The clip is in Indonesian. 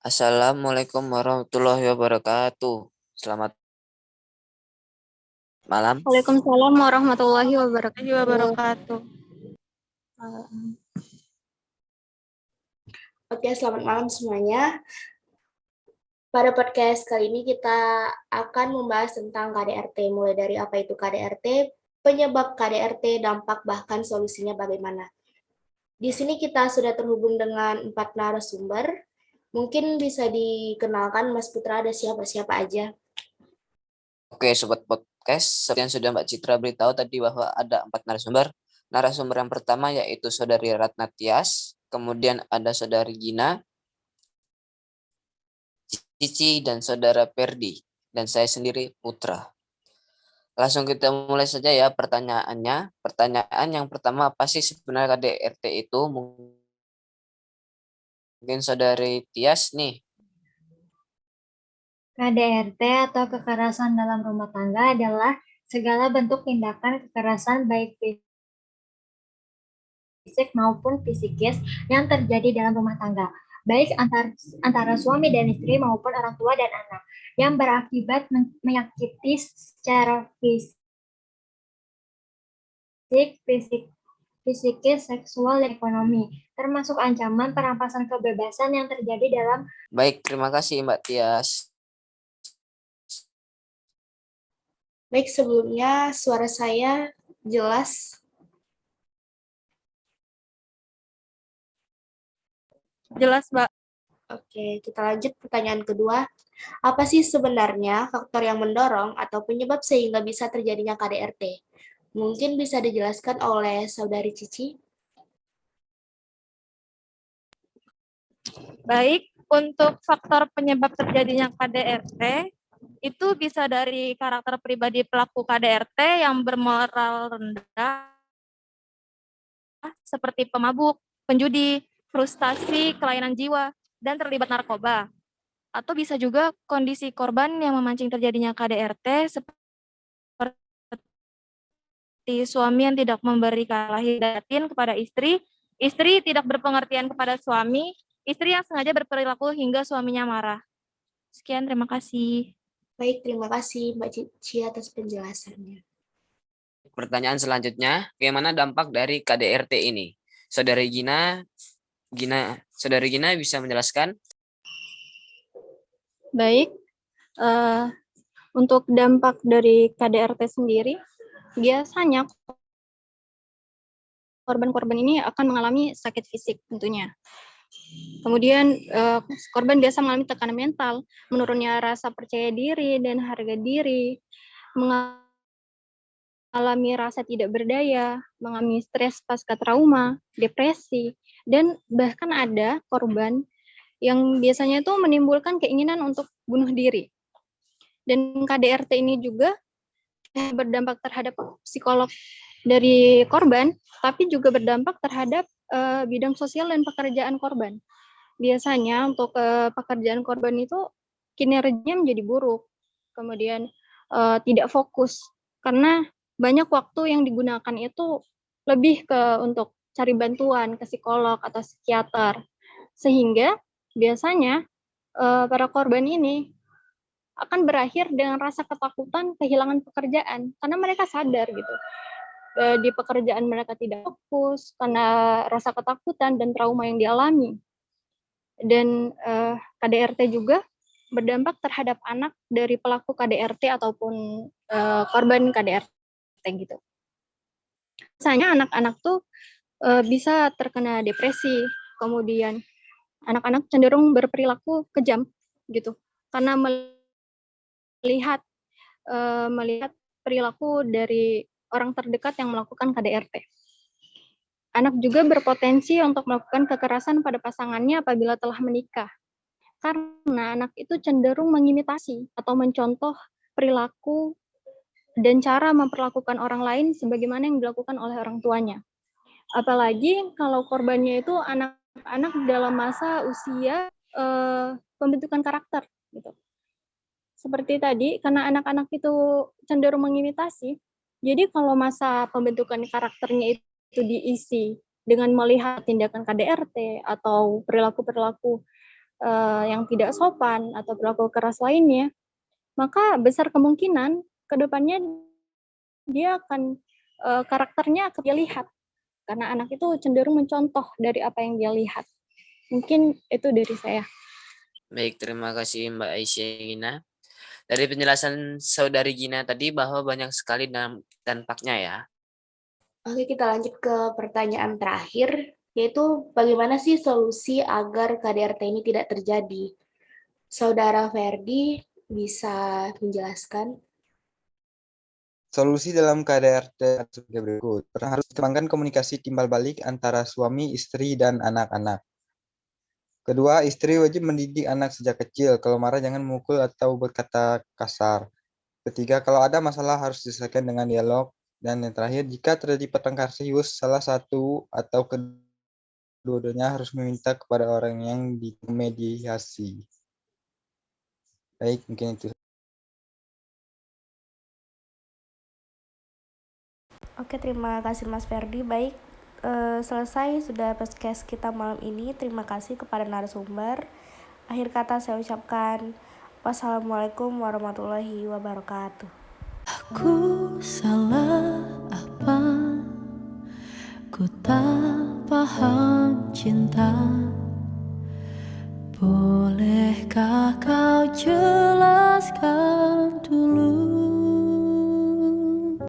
Assalamualaikum warahmatullahi wabarakatuh. Selamat malam. Waalaikumsalam warahmatullahi Warahmatullahi wabarakatuh. wabarakatuh. Oke, selamat malam semuanya. Pada podcast kali ini kita akan membahas tentang KDRT, mulai dari apa itu KDRT, penyebab KDRT, dampak, bahkan solusinya bagaimana. Di sini kita sudah terhubung dengan 4 narasumber. Mungkin bisa dikenalkan Mas Putra, ada siapa-siapa aja. Oke, Sobat Podcast, seperti yang sudah Mbak Citra beritahu tadi bahwa ada 4 narasumber. Narasumber yang pertama yaitu Saudari Ratna Tias, kemudian ada Saudari Gina, Cici, dan Saudara Perdi, dan saya sendiri Putra. Langsung kita mulai saja ya pertanyaannya. Pertanyaan yang pertama, apa sih sebenarnya KDRT itu? Mungkin Saudari Tias nih. KDRT atau kekerasan dalam rumah tangga adalah segala bentuk tindakan kekerasan baik fisik maupun psikis yang terjadi dalam rumah tangga, baik antara suami dan istri maupun orang tua dan anak, yang berakibat menyakiti secara psikis, seksual, dan ekonomi, termasuk ancaman perampasan kebebasan yang terjadi dalam. Baik, terima kasih Mbak Tias. Baik, sebelumnya suara saya jelas. Jelas, Mbak. Oke, kita lanjut pertanyaan kedua. Apa sih sebenarnya faktor yang mendorong atau penyebab sehingga bisa terjadinya KDRT? Mungkin bisa dijelaskan oleh Saudari Cici. Baik, untuk faktor penyebab terjadinya KDRT, itu bisa dari karakter pribadi pelaku KDRT yang bermoral rendah, seperti pemabuk, penjudi, frustasi, kelainan jiwa, dan terlibat narkoba. Atau bisa juga kondisi korban yang memancing terjadinya KDRT, seperti suami yang tidak memberi lahir batin kepada istri, istri tidak berpengertian kepada suami, istri yang sengaja berperilaku hingga suaminya marah. Sekian, terima kasih. Baik, terima kasih Mbak Cici atas penjelasannya. Pertanyaan selanjutnya, bagaimana dampak dari KDRT ini? Saudari Saudari Gina bisa menjelaskan? Baik, untuk dampak dari KDRT sendiri, biasanya korban-korban ini akan mengalami sakit fisik tentunya. Kemudian korban biasa mengalami tekanan mental, menurunnya rasa percaya diri dan harga diri, mengalami rasa tidak berdaya, mengalami stres pasca trauma, depresi, dan bahkan ada korban yang biasanya itu menimbulkan keinginan untuk bunuh diri. Dan KDRT ini juga berdampak terhadap psikolog dari korban, tapi juga berdampak terhadap bidang sosial dan pekerjaan korban. Biasanya untuk pekerjaan korban itu kinerjanya menjadi buruk, kemudian tidak fokus, karena banyak waktu yang digunakan itu lebih ke untuk cari bantuan ke psikolog atau psikiater, sehingga biasanya para korban ini akan berakhir dengan rasa ketakutan kehilangan pekerjaan, karena mereka sadar gitu di pekerjaan mereka tidak fokus karena rasa ketakutan dan trauma yang dialami. Dan KDRT juga berdampak terhadap anak dari pelaku KDRT ataupun korban KDRT gitu. Misalnya anak-anak tuh bisa terkena depresi, kemudian anak-anak cenderung berperilaku kejam gitu, karena melihat perilaku dari orang terdekat yang melakukan KDRT. Anak juga berpotensi untuk melakukan kekerasan pada pasangannya apabila telah menikah, karena anak itu cenderung mengimitasi atau mencontoh perilaku dan cara memperlakukan orang lain sebagaimana yang dilakukan oleh orang tuanya. Apalagi kalau korbannya itu anak-anak dalam masa usia pembentukan karakter gitu. Seperti tadi, karena anak-anak itu cenderung mengimitasi, jadi kalau masa pembentukan karakternya itu diisi dengan melihat tindakan KDRT atau perilaku-perilaku yang tidak sopan atau berlaku keras lainnya, maka besar kemungkinan ke depannya dia akan karakternya akan dia lihat. Karena anak itu cenderung mencontoh dari apa yang dia lihat. Mungkin itu dari saya. Baik, terima kasih Mbak Aisyah Gina. Dari penjelasan saudari Gina tadi bahwa banyak sekali dampaknya ya. Oke, kita lanjut ke pertanyaan terakhir, yaitu bagaimana sih solusi agar KDRT ini tidak terjadi? Saudara Ferdi bisa menjelaskan? Solusi dalam KDRT sebagai berikut. Pertama, harus dikembangkan komunikasi timbal balik antara suami, istri, dan anak-anak. Kedua, istri wajib mendidik anak sejak kecil. Kalau marah jangan memukul atau berkata kasar. Ketiga, kalau ada masalah harus diselesaikan dengan dialog. Dan yang terakhir, jika terjadi pertengkar serius, salah satu atau kedua-duanya harus meminta kepada orang yang dimediasi. Baik, mungkin itu. Oke, terima kasih Mas Ferdi. Baik, selesai sudah podcast kita malam ini. Terima kasih kepada narasumber. Akhir kata saya ucapkan wassalamualaikum warahmatullahi wabarakatuh. Aku salah apa? Ku tak paham cinta. Bolehkah kau jelaskan dulu?